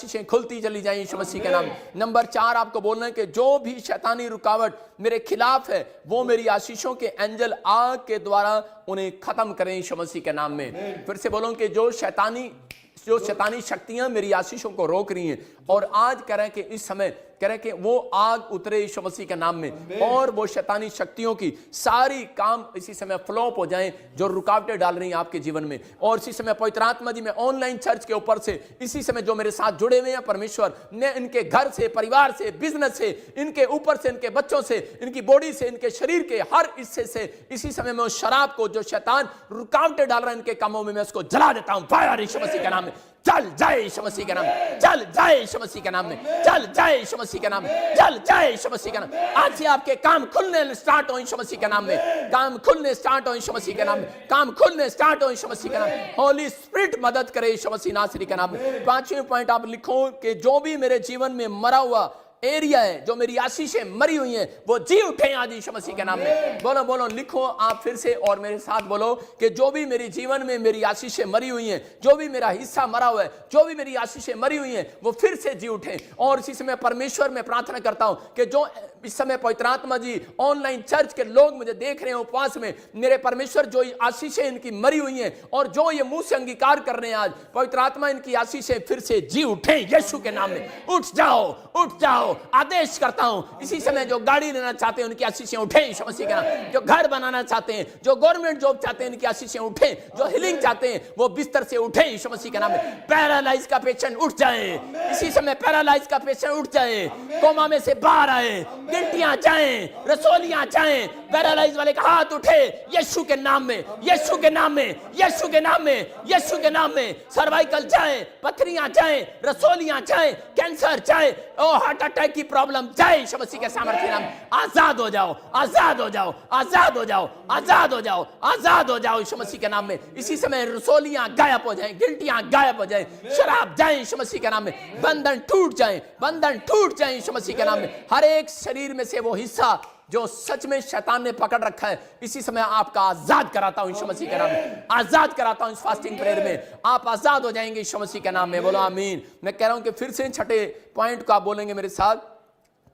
आशीषें खुलती चली जाएं यीशु मसीह के नाम में। नंबर 4 आपको बोलना है कि जो भी शैतानी रुकावट मेरे खिलाफ है वो मेरी आशीषों के एंजल आग के द्वारा उन्हें खत्म करें यीशु मसीह के नाम में। फिर से बोलो कि जो शैतानी शक्तियां मेरी आशीषों को रोक रही हैं, और आज कह रहे हैं कि इस समय कह रहे हैं कि वो आग उतरे यीशु मसीह के नाम में, और वो शैतानी शक्तियों की सारी काम इसी समय फ्लॉप हो जाएं जो रुकावटें डाल रही हैं आपके जीवन में। और इसी समय पवित्र आत्मा जी, मैं ऑनलाइन चर्च के ऊपर से इसी समय जो मेरे साथ जुड़े हुए हैं परमेश्वर ने, इनके घर से, परिवार से, बिजनेस से, इनके ऊपर से, इनके बच्चों से, इनकी बॉडी से, इनके शरीर के हर हिस्से से इसी समय मैं उस शराब को जो शैतान रुकावटें डाल रहा है इनके कामों में, मैं उसको जला देता हूं फायर यीशु मसीह के नाम में। चल जाए यीशु मसीह के नाम में, चल जाए यीशु मसीह के नाम में, चल जाए यीशु मसीह के नाम में, चल जाए यीशु मसीह के नाम में। आज से आपके काम खुलने स्टार्ट हो यीशु मसीह के नाम में, काम खुलने स्टार्ट हो यीशु मसीह के नाम में, काम खुलने स्टार्ट हो यीशु मसीह के नाम में। होली स्पिरिट मदद करे यीशु मसीह नासरी के नाम में। 5वें पॉइंट आप लिखो कि जो भी मेरे जीवन में मरा हुआ एरिया है, जो मेरी आशीषें मरी हुई हैं, वो जी उठे आज यीशु मसीह के नाम में। बोलो बोलो, लिखो आप फिर से और मेरे साथ बोलो कि जो भी मेरे जीवन में मेरी आशीषें मरी हुई हैं, जो भी मेरा हिस्सा मरा हुआ है, जो भी मेरी आशीषें मरी हुई हैं, वो फिर से जी उठे। और इसी समय परमेश्वर में प्रार्थना करता हूं कि जो इस समय पवित्र आत्मा जी ऑनलाइन चर्च के लोग मुझे देख रहे हैं उपवास में, मेरे परमेश्वर जो आशीषें इनकी मरी हुई हैं और जो ये मुंह से अंगीकार कर रहे हैं, आज पवित्र आत्मा इनकी आशीषें फिर से जी उठे यीशु के नाम में। उठ जाओ, उठ जाओ, आदेश करता हूं। इसी समय जो गाड़ी लेना चाहते हैं उनकी आशीषें उठे यीशु मसीह के नाम। जो घर बनाना चाहते हैं, जो गवर्नमेंट जॉब चाहते हैं, इनकी आशीषें उठे। जो हीलिंग चाहते हैं वो बिस्तर से उठे यीशु मसीह के नाम में। पैरालाइज का पेशेंट उठ जाए इसी समय, पैरालाइज का पेशेंट उठ जाए, कोमा में से बाहर आए, गिल्टियां जाएं, रसोलियां जाएं, पैरालाइज वाले का हाथ उठे यीशु के नाम में, यीशु के नाम में, यीशु के नाम में, यीशु के नाम में। सर्वाइकल जाए, पथरियां जाएं, रसोलियां जाएं, कैंसर जाए, ओ हार्ट अटैक की प्रॉब्लम जाए यीशु मसीह के सामर्थ्य नाम। आजाद हो जाओ, आजाद हो जाओ, आजाद हो जाओ, आजाद हो जाओ, आजाद हो जाओ यीशु मसीह के नाम में। इसी समय रसोलियां गायब हो जाएं, गिल्टियां गायब हो जाएं, शराब जाए यीशु मसीह के नाम में। बंधन टूट जाए, बंधन टूट जाए यीशु मसीह के नाम में। हर एक शरीर में से वो हिस्सा जो सच में शैतान ने पकड़ रखा है, इसी समय आपका आजाद कराता हूं यीशु मसीह के नाम में। आजाद कराता हूं इस फास्टिंग प्रेयर में, आप आजाद हो जाएंगे यीशु मसीह के नाम में। बोलो आमीन। मैं कह रहा हूं कि फिर से 6ठे पॉइंट को आप बोलेंगे मेरे साथ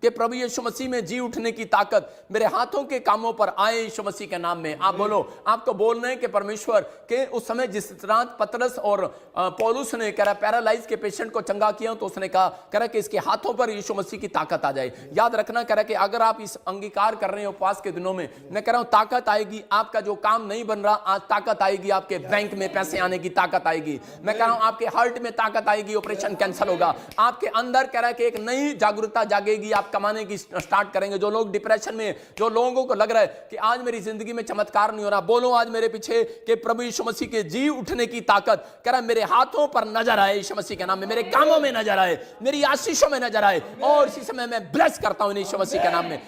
कि प्रभु यीशु मसीह में जी उठने की ताकत मेरे हाथों के कामों पर आए यीशु मसीह के नाम में। आप बोलो, आपको बोलना है कि परमेश्वर के उस समय जिस रात पतरस और पौलुस ने कह रहा पैरालाइज के पेशेंट को चंगा किया, तो उसने कहा कह रहा कि इसके हाथों पर यीशु मसीह की ताकत आ जाए। याद रखना कह रहा कि अगर आप इस अंगीकार कर रहे हैं उपवास के दिनों में, मैं कह रहा हूं ताकत आएगी। आपका जो काम नहीं बन रहा, आज ताकत आएगी। आपके बैंक में पैसे आने की ताकत आएगी। मैं कह रहा हूं आपके हार्ट में ताकत आएगी, ऑपरेशन कैंसिल होगा। आपके अंदर कह रहा है कि एक नई जागरूकता जागेगी, आप कमाने की स्टार्ट करेंगे। जो लोग डिप्रेशन में, जो लोगों को लग रहा है कि आज मेरी जिंदगी में चमत्कार नहीं हो रहा, बोलो आज मेरे पीछे कि प्रभु यीशु मसीह के जी उठने की ताकत कह रहा मेरे हाथों पर नजर आए यीशु मसीह के नाम में, मेरे कामों में नजर आए, मेरी आशीषों में नजर आए। और इसी समय मैं ब्लेस करता हूं यीशु मसीह के नाम में।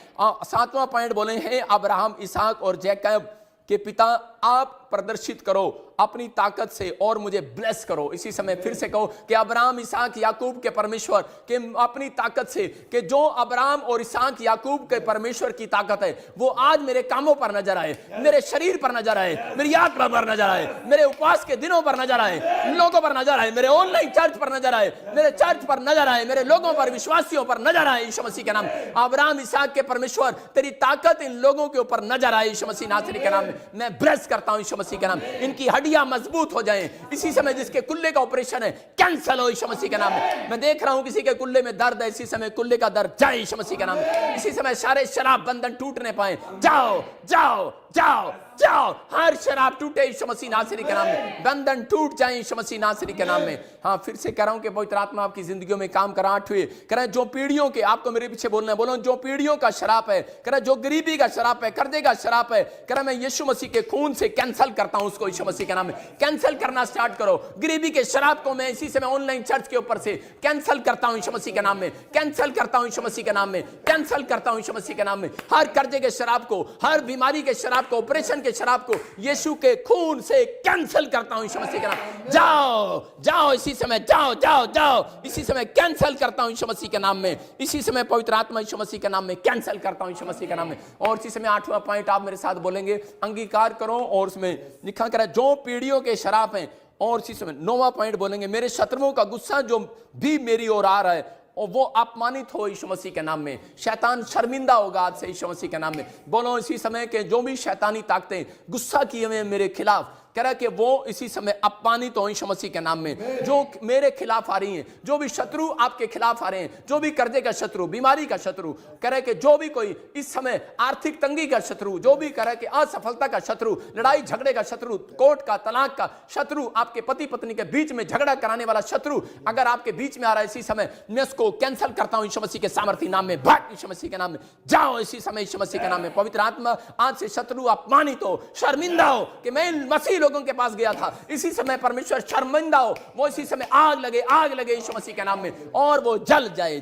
7वां पॉइंट बोले हैं, अब्राहम, इसहाक और जैकब के पिता, आप प्रदर्शित करो अपनी ताकत से और मुझे ब्लेस करो। इसी समय फिर से कहो कि अब्राहम, इसहाक, याकूब के परमेश्वर के अपनी ताकत से, कि जो अब्राहम और इसहाक, याकूब के परमेश्वर की ताकत है वो आज मेरे कामों पर नजर आए, मेरे शरीर पर नजर आए, मेरी आत्मा पर नजर आए, मेरे उपवास के दिनों पर नजर आए, लोगों पर नजर आए, मेरे ऑनलाइन चर्च पर नजर आए, मेरे चर्च पर नजर आए, मेरे लोगों पर, विश्वासियों पर नजर आए यीशु मसीह के नाम। अब्राहम, इसहाक के परमेश्वर तेरी ताकत इन लोगों के ऊपर नजर आए यीशु मसीह नासरी के नाम में। मैं ब्लेस करता हूं यीशु मसीह के नाम। इनकी हड्डियां मजबूत हो जाएं। इसी समय जिसके कुल्ले का ऑपरेशन है कैंसिल हो यीशु मसीह के नाम में। मैं देख रहा हूं किसी के कुल्ले में दर्द है, इसी समय कुल्ले का दर्द जाए यीशु मसीह के नाम में। इसी समय सारे शराब बंधन टूटने पाए, जाओ जाओ जाओ जाओ, हर शराब टूटे यीशु मसीह नासरी के नाम में, बंधन टूट जाए यीशु मसीह नासरी के नाम में। हाँ, फिर से कह रहा हूं कि पवित्र आत्मा आपकी जिंदगियों में काम करा। 8वें कह रहा है जो पीढ़ियों के, आपको मेरे पीछे बोलना है, बोलो जो पीढ़ियों का शराब है, कह रहा है जो गरीबी का शराब है, कर्जे का शराब है, कह रहा मैं यीशु मसीह के खून से कैंसिल करता हूं उसको यीशु मसीह के नाम में। कैंसिल करना स्टार्ट करो। गरीबी के शराब को मैं इसी समय ऑनलाइन चर्च के ऊपर से कैंसिल करता हूं यीशु मसीह के नाम में, कैंसिल करता हूं यीशु मसीह के नाम में, कैंसिल करता हूं यीशु मसीह के नाम में। हर कर्जे के शराब को, हर बीमारी के शराब को, ऑपरेशन के शराब को यीशु के खून से कैंसिल करता हूं यीशु मसीह के नाम। जाओ जाओ इसी समय, जाओ जाओ जाओ इसी समय, कैंसिल करता हूं यीशु मसीह के नाम में। इसी समय पवित्र आत्मा यीशु मसीह के नाम में कैंसिल करता हूं यीशु मसीह के नाम में। और इसी समय 8वां पॉइंट आप मेरे साथ बोलेंगे, अंगीकार करो। और उसमें लिखा कर जो पीढ़ियों के शराब हैं और इसी समय 9वां पॉइंट बोलेंगे, मेरे शत्रुओं का गुस्सा जो भी मेरी ओर आ रहा है और वो अपमानित हो यीशु मसीह के नाम में। शैतान शर्मिंदा होगा आज से यीशु मसीह के नाम में। बोलो इसी समय के जो भी शैतानी ताकतें गुस्सा किए हुए मेरे खिलाफ, कह रहा है कि वो इसी समय अपमानित हो यीशु मसीह के नाम में। जो मेरे खिलाफ आ रही हैं, जो भी शत्रु आपके खिलाफ आ रहे हैं, जो भी कर्जे का शत्रु, बीमारी का शत्रु, कह रहे कि जो भी कोई इस समय आर्थिक तंगी का शत्रु, जो भी कह रहा है कि असफलता का शत्रु, लड़ाई झगड़े का शत्रु, कोर्ट का, तलाक का शत्रु, आपके पति पत्नी के बीच में झगड़ा कराने वाला शत्रु अगर आपके बीच में आ रहा है इसी समय, मैं उसको कैंसिल करता हूं यीशु मसीह के सामर्थ्य नाम में। भाग यीशु मसीह के नाम में, जाओ इसी समय यीशु मसीह के नाम में। पवित्र आत्मा आज से शत्रु अपमानित हो, शर्मिंदा हो कि मैं मसीह लोगों के पास गया था। इसी समय परमेश्वर शर्मिंदा हो, वो इसी समय आग लगे यीशु मसीह के नाम में, और वो जल जाए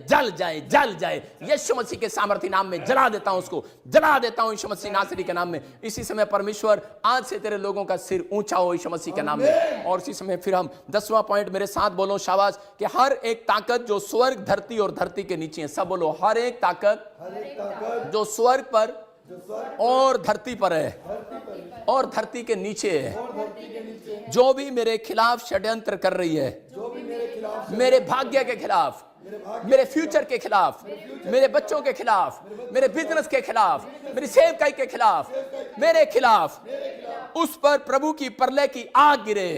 यीशु मसीह के सामर्थ्य नाम में। जला देता हूं उसको, जला देता हूं यीशु मसीह नासरी के नाम में। इसी समय परमेश्वर आज से तेरे लोगों का सिर ऊंचा हो यीशु मसीह के नाम में। और इसी समय फिर हम 10वां पॉइंट मेरे साथ बोलो शाबाश, कि हर एक ताकत जो स्वर्ग, धरती और धरती के नीचे है, सब बोलो, हर एक ताकत जो स्वर्ग पर और धरती पर है और धरती के नीचे है, जो भी मेरे खिलाफ षड्यंत्र कर रही है, मेरे भाग्य के खिलाफ, मेरे फ्यूचर के खिलाफ, मेरे बच्चों के खिलाफ, मेरे बिजनेस के खिलाफ, मेरी सेवकाई के खिलाफ, मेरे खिलाफ, उस पर प्रभु की प्रलय की आग गिरे,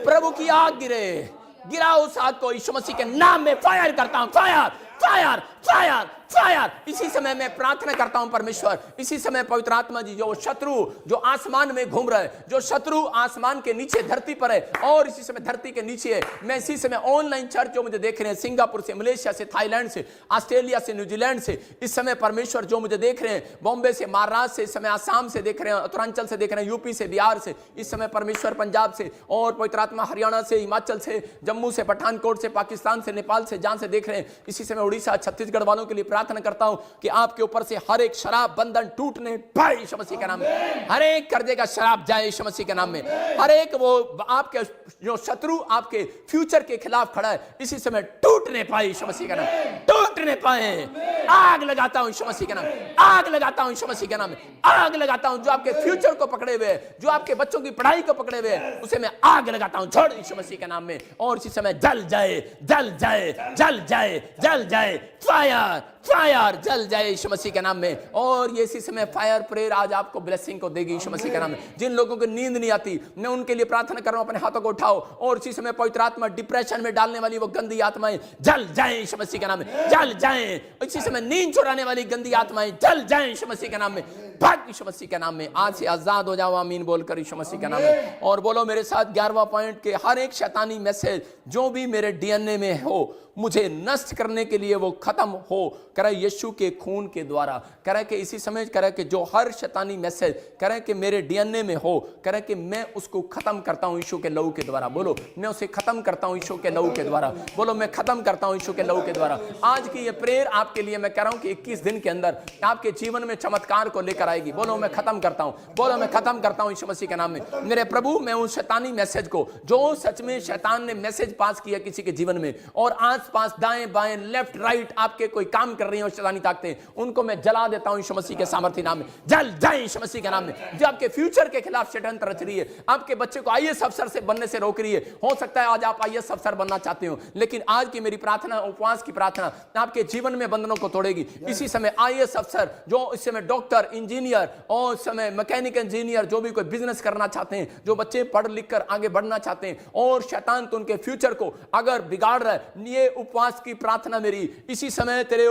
प्रभु की आग गिरे। गिराओ उस आग को यीशु मसीह के नाम में। फायर करता हूं, फायर फायर फायर फायर। इसी समय मैं प्रार्थना करता हूं परमेश्वर, इसी समय पवित्र आत्मा जी, जो शत्रु जो आसमान में घूम रहा है, जो शत्रु आसमान के नीचे धरती पर है और इसी समय धरती के नीचे है, मैं इसी समय ऑनलाइन चर्च जो मुझे देख रहे हैं, सिंगापुर से, मलेशिया से, थाईलैंड से, ऑस्ट्रेलिया से, न्यूजीलैंड से, इस समय परमेश्वर जो मुझे देख रहे हैं, बॉम्बे से, महाराष्ट्र से, इस समय आसाम से देख रहे हैं, उत्तरांचल से देख रहे हैं, यूपी से, बिहार से, इस समय परमेश्वर पंजाब से, और पवित्र आत्मा हरियाणा से, हिमाचल से, जम्मू से, पठानकोट से, पाकिस्तान से, नेपाल से, जहां से देख रहे हैं, इसी समय उड़ीसा, छत्तीसगढ़ वालों के लिए प्रार्थना करता हूं कि आपके ऊपर से हर एक शराब बंधन टूटने पाए यीशु मसीह के नाम में। हर एक कर्जे का शराब जाए यीशु मसीह के नाम में। हर एक वो आपके जो शत्रु आपके फ्यूचर के खिलाफ खड़ा है, इसी समय टूटने पाए यीशु मसीह के नाम, टूटने पाए। आग लगाता हूं यीशु मसीह के नाम, आग लगाता हूं यीशु मसीह के नाम में, आग लगाता हूं। जो आपके फ्यूचर को पकड़े हुए, जो आपके बच्चों की पढ़ाई को पकड़े हुए, उसे मैं आग लगाता हूं, छोड़ यीशु मसीह के नाम में। और इसी समय जल जाए, जल जाए, जल जाए, जल जाए, फायर फायर, जल जाए यीशु मसीह के नाम में। और ये इसी समय फायर प्रेयर आज आपको ब्लेसिंग को देगी यीशु मसीह के नाम में। जिन लोगों को नींद नहीं आती, मैं उनके लिए प्रार्थना कर रहा हूं, अपने हाथों को उठाओ। और इसी समय पवित्र आत्मा डिप्रेशन में डालने वाली वो गंदी आत्माएं जल जाए यीशु मसीह के नाम में, जल जाए। इसी समय नींद चुराने वाली गंदी आत्माएं जल जाए यीशु मसीह के नाम में, भाग यीशु मसीह के नाम में। आज से आजाद हो जाओ, आमीन बोलकर यीशु मसीह के नाम में। और बोलो मेरे साथ 11वां पॉइंट के हर एक शैतानी मैसेज जो भी मेरे डीएनए में हो, मुझे नष्ट करने के लिए वो खत्म हो, करे यीशु के खून के द्वारा। करे कि इसी समय करे कि जो हर शैतानी मैसेज करे कि मेरे डीएनए में हो, करे कि मैं उसको खत्म करता हूं यीशु के लहू के द्वारा। बोलो मैं उसे खत्म करता हूं यीशु के लहू के द्वारा। बोलो मैं खत्म करता हूं यीशु के लहू के द्वारा। आज की ये प्रेयर आपके लिए मैं कह रहा हूं कि 21 दिन के अंदर आपके जीवन में चमत्कार को लेकर आएगी। बोलो मैं खत्म करता हूं, बोलो मैं खत्म करता हूं यीशु मसीह के नाम में। मेरे प्रभु, मैं उस शैतानी मैसेज को, जो सच में शैतान ने मैसेज पास किया किसी के जीवन में, और आस पास दाएं बाएं लेफ्ट राइट आपके कोई काम कर रही हैं शैतानी ताकतें, उनको मैं जला देता हूं यीशु मसीह के सामर्थ्य नाम में। जल जाए यीशु मसीह के नाम में। जो आपके फ्यूचर के खिलाफ षड्यंत्र रच रही है, आपके बच्चे को आईएएस अफसर से बनने से रोक रही है, हो सकता है आज आप आईएएस अफसर बनना चाहते हो, लेकिन आज की मेरी प्रार्थना, उपवास की प्रार्थना आपके जीवन में बंधनों को तोड़ेगी। इसी समय आईएएस अफसर, जो इस समय डॉक्टर, इंजीनियर और इस समय मैकेनिक इंजीनियर, जो भी कोई बिजनेस करना चाहते हैं, जो बच्चे पढ़ लिख कर आगे बढ़ना चाहते हैं, और शैतान तो उनके फ्यूचर को अगर बिगाड़ रहा है, ये उपवास की प्रार्थना मेरी इसी समय तेरे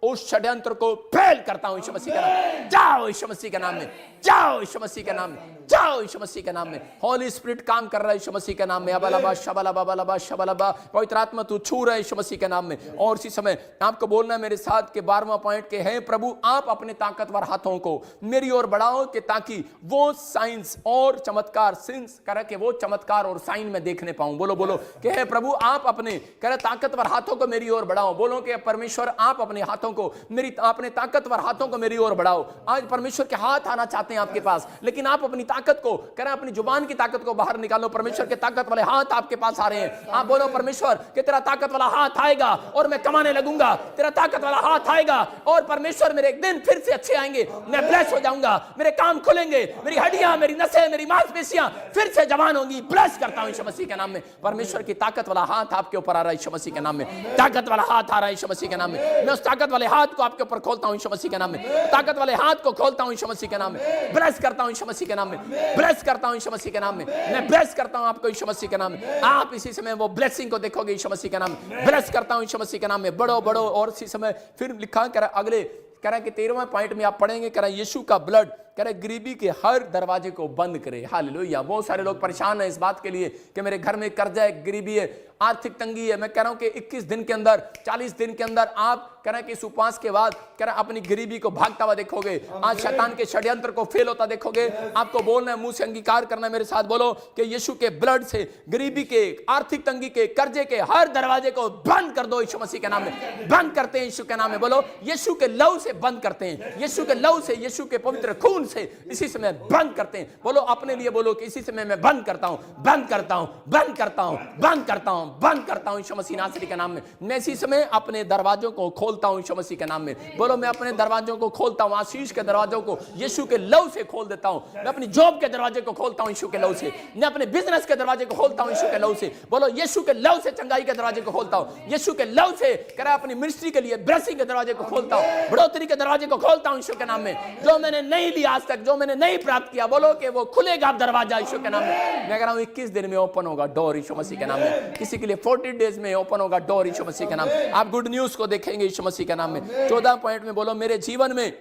उस षड्यंत्र को फेल करता हूं यीशु मसीह के नाम में। जाओ यीशु मसीह के नाम में, जाओ यीशु मसीह के नाम में, जाओ यीशु मसीह के नाम में। होली स्पिरिट काम कर रहा है यीशु मसीह के नाम में। अबलबा शबलबा बलबा शबलबा, पवित्र आत्मा तू छू रहा है यीशु मसीह के नाम में। और इसी समय आपको बोलना है मेरे साथ के 12वां पॉइंट के है, प्रभु आप अपने ताकतवर हाथों को मेरी ओर बढ़ाओ कि ताकि वो साइंस और चमत्कार सिंस करे कि वो चमत्कार और साइन में देखने पाऊं। बोलो बोलो कि हे प्रभु आप अपने करे ताकतवर हाथों को मेरी ओर बढ़ाओ। बोलो कि परमेश्वर आप अपने हाथों को, मेरी अपने ताकतवर हाथों को मेरी ओर बढ़ाओ। आज परमेश्वर के हाथ आना चाहते हैं आपके पास, लेकिन आप अपनी ताकत को, कह रहे अपनी जुबान की ताकत को बाहर निकालो। परमेश्वर के ताकत वाले हाथ आपके पास आ रहे हैं। आप बोलो परमेश्वर कि तेरा ताकत वाला हाथ आएगा और मैं कमाने लगूंगा, तेरा ताकत वाला हाथ आएगा और परमेश्वर मेरे एक दिन फिर से अच्छे आएंगे, मैं ब्लेस हो जाऊंगा, मेरे काम खुलेंगे, मेरी हड्डियां, मेरी नसें, मेरी मांसपेशियां फिर से जवान होंगी। ब्लेस करता हूं यीशु मसीह के नाम में। परमेश्वर की ताकत वाला हाथ आपके ऊपर आ रहा है यीशु मसीह के नाम में। ताकत वाला हाथ आ रहा है यीशु मसीह के नाम में। मैं उस ताकत वाले हाथ को आपके ऊपर खोलता हूं यीशु मसीह के नाम में। ताकत वाले हाथ को खोलता हूं यीशु मसीह के नाम में। ब्लेस करता हूं यीशु मसीह के नाम में। ब्लेस करता हूं यीशु मसीह के नाम में। मैं ब्लेस करता हूं आपको यीशु मसीह के नाम में। आप इसी समय वो ब्लेसिंग को देखोगे यीशु मसीह के नाम में। ब्लेस करता हूं यीशु मसीह के नाम में। बड़ो बड़ो। और इसी समय फिर लिखा कर अगले कह रहा है कि 13वें पॉइंट में आप पढ़ेंगे, कह रहा है यीशु का ब्लड कह रहे गरीबी के हर दरवाजे को बंद करे। हालेलुया। बहुत सारे लोग परेशान हैं इस बात के लिए कि मेरे घर में कर्जा है, गरीबी है, आर्थिक तंगी है। मैं कह रहा हूं कि 21 दिन के अंदर, 40 दिन के अंदर आप कह रहे हैं कि इस उपवास के बाद कह रहे अपनी गरीबी को भागता हुआ देखोगे। आज शैतान के षड्यंत्र को फेल होता देखोगे। आपको बोलना है, मुंह से अंगीकार करना है, मेरे साथ बोलो कि यीशु के ब्लड से गरीबी के, आर्थिक तंगी के, कर्जे के हर दरवाजे को बंद कर दो यीशु मसीह के नाम में। बंद करते हैं यीशु के नाम में। बोलो यीशु के लहू से बंद करते हैं, यीशु के लहू से, यीशु के पवित्र खून से इसी समय बंद करते हैं। बोलो अपने लिए बोलो कि इसी समय मैं बंद करता हूं, बंद करता हूं, बंद करता हूं, बंद करता हूं, बंद करता हूं यीशु मसीह नासरी के नाम में। मैं इसी समय अपने दरवाजों को खोलता हूं यीशु मसीह के नाम में। बोलो मैं अपने दरवाजों को खोलता हूं, आशीष के दरवाजों को यीशु के लहू से खोल देता हूं। मैं अपनी जॉब के दरवाजे को खोलता हूं यीशु के लहू से। मैं अपने बिजनेस के दरवाजे को खोलता हूं यीशु के लहू से। बोलो यीशु के लहू से चंगाई के दरवाजे को खोलता हूं, यीशु के लहू से करा अपनी मिनिस्ट्री के लिए ब्लेसिंग के दरवाजे को खोलता हूं, बढ़ोतरी के दरवाजे को खोलता हूं यीशु के नाम में। जो मैंने नहीं लिया आज तक, जो मैंने नहीं प्राप्त किया, बोलो कि वो खुलेगा दरवाजा यीशु के नाम में। मैं कह रहा हूं 21 दिन में ओपन होगा डोर यीशु मसीह के नाम में। किसी के लिए 40 डेज में ओपन होगा डोर यीशु मसीह के नाम में। आप गुड न्यूज को देखेंगे यीशु मसीह के नाम में। 14 पॉइंट में बोलो मेरे जीवन में,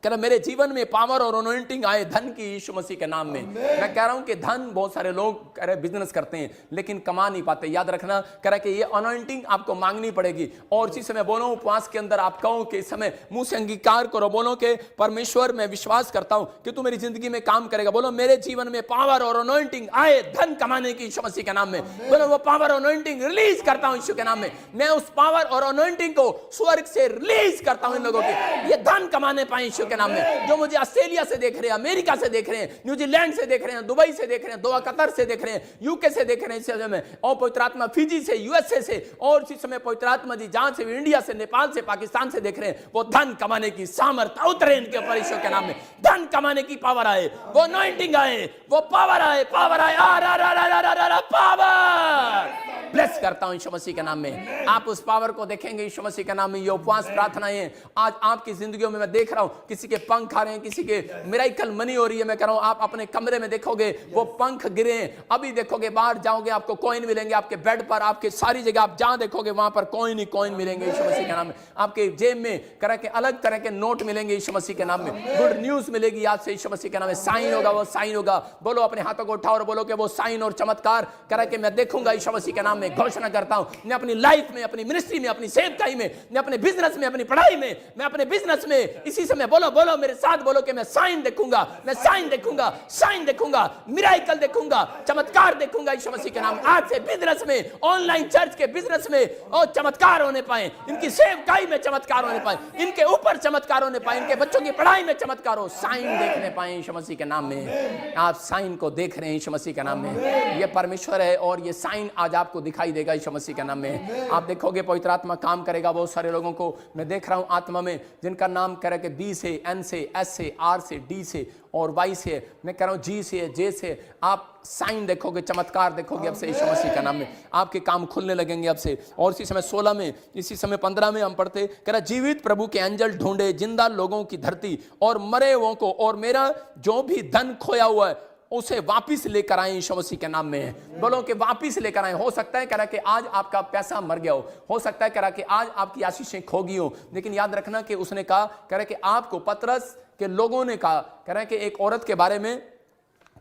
कह रहा मेरे जीवन में पावर और अनॉइंटिंग आए धन की यीशु मसीह के नाम में। मैं कह रहा हूं कि धन बहुत सारे लोग कह रहे बिजनेस करते हैं लेकिन कमा नहीं पाते। याद रखना, कह रहा कि ये अनॉइंटिंग आपको मांगनी पड़ेगी। और इसी समय बोलो उपवास के अंदर आप कहो कि इस समय मुंह से अंगीकार करो, बोलो कि परमेश्वर मैं विश्वास करता हूं कि तू मेरी जिंदगी में काम करेगा। बोलो मेरे जीवन में पावर और अनॉइंटिंग आए धन कमाने की यीशु मसीह के नाम में। बोलो वो पावर और अनॉइंटिंग रिलीज करता हूं यीशु के नाम में। मैं उस पावर और अनॉइंटिंग को स्वर्ग से रिलीज करता हूं इन लोगों के, ये धन कमाने पाए यीशु के नाम में। जो मुझे ऑस्ट्रेलिया से देख रहे हैं, अमेरिका से देख रहे हैं, न्यूजीलैंड से देख रहे हैं, दुबई से देख रहे हैं, दोहा कतर से देख रहे हैं, यूके से देख रहे हैं इस समय में, और पवित्र आत्मा फिजी से, यूएसए से, और इसी समय पवित्र आत्मा जी जहां से भी, इंडिया से, नेपाल से, पाकिस्तान से देख रहे हैं, वो धन कमाने की सामर्थ्य उतरे इनके ऊपर यीशु के नाम में। धन कमाने की पावर आए, वो अनॉइंटिंग आए, वो पावर आए, पावर आए, पावर ब्लेस करता हूं यीशु मसीह के नाम में। आप उस पावर को देखेंगे यीशु मसीह के नाम में। ये उपवास प्रार्थनाएं आज आपकी जिंदगियों में मैं देख रहा हूं, किसी के पंख आ रहे हैं, किसी के मिरेकल मनी हो रही है। मैं कह रहा हूं आप अपने कमरे में देखोगे वो पंख गिरे हैं। अभी देखोगे बाहर जाओगे आपको कॉइन मिलेंगे, आपके बेड पर, आपके सारी जगह आप जहां देखोगे वहां पर कॉइन ही कॉइन मिलेंगे यीशु मसीह के नाम में। आपके जेब में कह के अलग तरह के नोट मिलेंगे यीशु मसीह के नाम में। गुड न्यूज मिलेगी आज से यीशु मसीह के नाम में। साइन होगा, वो साइन होगा। बोलो अपने हाथों को उठाओ और बोलो कि वो साइन और चमत्कार कह के मैं देखूंगा यीशु मसीह के नाम में। घोषणा करता हूं मैं अपनी लाइफ में, अपनी मिनिस्ट्री में, अपनी सेवकाई में, मैं अपने बिजनेस में, अपनी पढ़ाई में, मैं अपने बिजनेस में इसी समय बोलो बोलो मेरे साथ बोलो कि मैं साइन देखूंगा, मैं साइन देखूंगा, साइन देखूंगा, मिरेकल देखूंगा, चमत्कार देखूंगा यीशु मसीह के नाम। आज से बिजनेस में, ऑनलाइन चर्च के बिजनेस में और चमत्कार होने पाए, इनकी सेवकाई में चमत्कार होने पाए, इनके ऊपर चमत्कार होने पाए, इनके बच्चों की पढ़ाई में चमत्कार हो, साइन देखने पाए यीशु मसीह के नाम में। आप साइन को देख रहे हैं यीशु मसीह के नाम में। ये परमेश्वर है और ये साइन आज आपको दिखाई देगा यीशु मसीह के नाम में। आप देखोगे पवित्र आत्मा काम करेगा। बहुत सारे लोगों को मैं देख रहा हूं आत्मा में जिनका नाम कह रहा है कि बी से, एन से, एस से, आर से, डी से और वाई से, मैं कह रहा हूं जी से, जे से। आप साइन देखोगे, चमत्कार देखोगे अब से यीशु मसीह का नाम में। आपके काम खुलने लगेंगे अब से। और इसी समय 16 में, इसी समय 15 में हम पढ़ते, कह रहा जीवित प्रभु के एंजल ढूंढे जिंदा लोगों की धरती और मरे हुओं को, और मेरा जो भी धन खोया हुआ है उसे वापिस लेकर आए यीशु मसीह के नाम में। बोलो कि वापिस लेकर आए। हो सकता है कह रहा कि आज आपका पैसा मर गया हो सकता है कह रहा कि आज आपकी आशीषें खो गई हो, लेकिन याद रखना कि उसने कहा कह रहा कि आपको, पतरस के लोगों ने कहा कह रहा कि एक औरत के बारे में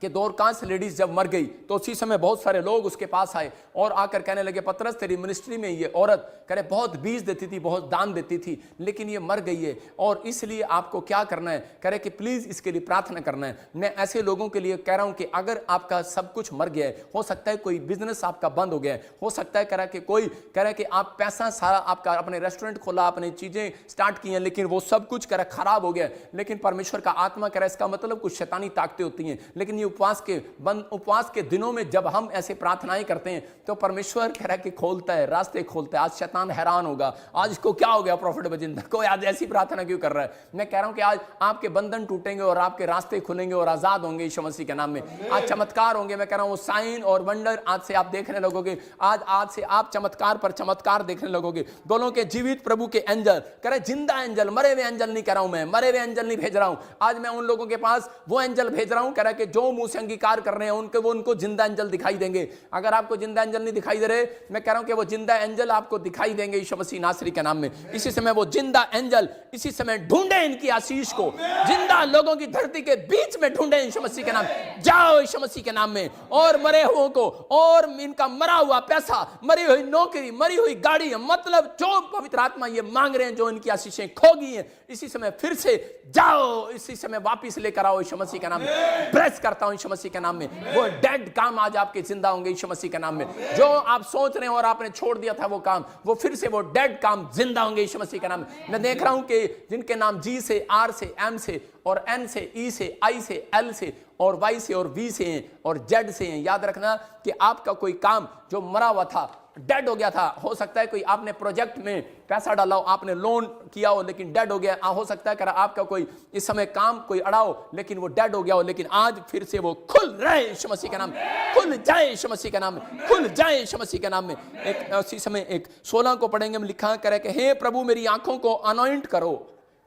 कि दोरकास लेडीज जब मर गई तो उसी समय बहुत सारे लोग उसके पास आए और आकर कहने लगे, पतरस तेरी मिनिस्ट्री में ये औरत करे बहुत बीज देती थी, बहुत दान देती थी, लेकिन ये मर गई है और इसलिए आपको क्या करना है, कह रहे कि प्लीज इसके लिए प्रार्थना करना है। मैं ऐसे लोगों के लिए कह रहा हूं कि अगर आपका सब कुछ मर गया है, हो सकता है कोई बिजनेस आपका बंद हो गया है, हो सकता है कह रहा कि कोई कह रहा है कि आप पैसा सारा आपका, अपने रेस्टोरेंट खोला, अपनी चीजें स्टार्ट की हैं, लेकिन वो सब कुछ कह रहा खराब हो गया, लेकिन परमेश्वर का आत्मा कह रहा है इसका मतलब कुछ शैतानी ताकतें होती हैं, लेकिन ये उपवास के दिनों में जब हम ऐसे प्रार्थनाएं करते हैं तो परमेश्वर कह रहा है कि खोलता है, रास्ते खोलता है। आज शैतान हैरान होगा, आज इसको क्या हो गया प्रॉफिट बजिंदर को, आज ऐसी प्रार्थना क्यों कर रहा है। मैं कह रहा हूं कि आज आपके बंधन टूटेंगे और आपके रास्ते खुलेंगे और आजाद होंगे यीशु मसीह के नाम में। आज चमत्कार होंगे, मैं कह रहा हूं साइन और वंडर आज से आप देखने लगोगे, आज से आप चमत्कार पर चमत्कार देखने लगोगे। बोलो के जीवित प्रभु के एंजल, कह रहे जिंदा एंजल, मरे हुए एंजल नहीं कह रहा हूं मैं, मरे हुए एंजल नहीं भेज रहा हूं। आज मैं उन लोगों के पास वो एंजल भेज रहा हूं, कह रहा कि जो मुंह से अंगीकार कर रहे हैं उनको जिंदा एंजल दिखाई देंगे। अगर आपको जिंदा एंजल नहीं दिखाई दे रहे, मैं कह रहा हूं कि वो जिंदा एंजल आपको दिखाई देंगे यीशु मसीह नासरी के नाम में। इसी समय वो जिंदा एंजल इसी समय ढूंढे इनकी आशीष को, जिंदा लोगों की धरती के बीच में ढूंढे यीशु मसीह के नाम। जाओ यीशु मसीह के नाम में, और मरे हुओं को और इनका मरा हुआ पैसा, मरी हुई नौकरी, मरी हुई गाड़ी, मतलब जो पवित्र आत्मा ये मांग रहे हैं, जो इनकी आशीषें खो गई हैं, इसी समय फिर से जाओ, इसी समय वापस लेकर आओ यीशु मसीह के नाम में। प्रेस करता हूं यीशु मसीह के नाम में, वो डेड काम आज आपके जिंदा होंगे यीशु मसीह के नाम में। जो आप सोच रहे हैं और आपने छोड़ दिया था वो काम, वो फिर से वो डेड काम जिंदा होंगे यीशु मसीह के नाम में। मैं देख रहा हूं कि जिनके नाम जी से, आर से, एम से और एन से, ई से, आई से, एल से और वाई से और वी से हैं और जेड से हैं, याद रखना कि आपका कोई काम जो मरा हुआ था, डेड हो गया था, हो सकता है कोई आपने प्रोजेक्ट में पैसा डाला हो, आपने लोन किया हो लेकिन डेड हो गया, हो सकता है आपका कोई इस समय काम कोई अड़ा हो लेकिन वो डेड हो गया हो, लेकिन आज फिर से वो खुल रहे यीशु मसीह के नाम, खुल जाए यीशु मसीह के नाम में, खुल जाए यीशु मसीह के नाम में। एक उसी समय एक 16 को पढ़ेंगे, हम लिखा करे कि हे प्रभु मेरी आंखों को अनॉइंट करो,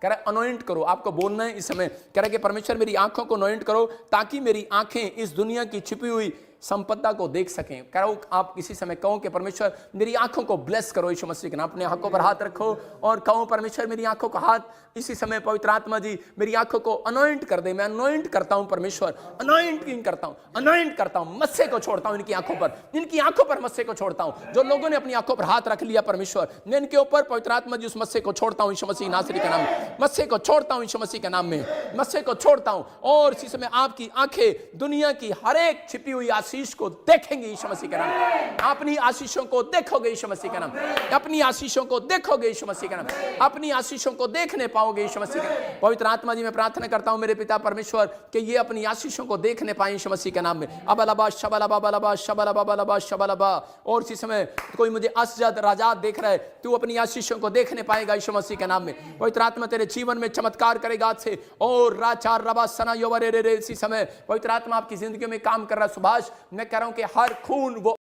कह रहा अनॉइंट करो, आपको बोलना है इस समय, कह रहा कि परमेश्वर मेरी आंखों को अनॉइंट करो ताकि मेरी आंखें इस दुनिया की छिपी हुई संपदा को देख सकें। कह रहा हूं आप इसी समय कहो कि परमेश्वर मेरी आंखों को ब्लेस करो यीशु मसीह के नाम। अपने आंखों पर हाथ रखो और कहो परमेश्वर मेरी आंखों का हाथ इसी समय पवित्र आत्मा जी मेरी आंखों को अनॉइंट कर दे। मैं अनॉइंट करता हूं परमेश्वर, अनॉइंटिंग करता हूं, अनॉइंट करता हूं, मस्से को छोड़ता हूं इनकी आंखों पर, इनकी आंखों पर मस्से को छोड़ता हूं। जो लोगों ने अपनी आंखों पर हाथ रख लिया परमेश्वर, मैं इनके ऊपर पवित्र आत्मा जी उस मस्से को छोड़ता हूं यीशु मसीह नासरी के नाम में, मस्से को छोड़ता हूं यीशु मसीह के नाम में, मस्से को छोड़ता हूं। और इसी समय आपकी आंखें दुनिया की हर एक छिपी हुई आशीष को देखेंगे यीशु मसीह के नाम, अपनी आशीषों को देखोगे यीशु मसीह के नाम, अपनी आशीषों को देखोगे यीशु मसीह के नाम, अपनी आशीषों को देखने पाओगे यीशु मसीह के। पवित्र आत्मा जी मैं प्रार्थना करता हूं मेरे पिता परमेश्वर कि ये अपनी आशीषों को देखने पाए यीशु मसीह के नाम में। अबलबा शबलबा बलबा शबलबा बलबा शबलबा। और इसी समय कोई मुझे असजद राजा देख रहा है, तू अपनी आशीषों को देखने पाएगा यीशु मसीह के नाम में। पवित्र आत्मा तेरे जीवन में चमत्कार करेगा आज से। और राचार रबा सना योवरे रे, इसी समय पवित्र आत्मा आपकी जिंदगी में काम कर रहा है। सुभाष मैं कह रहा हूं कि हर खून वो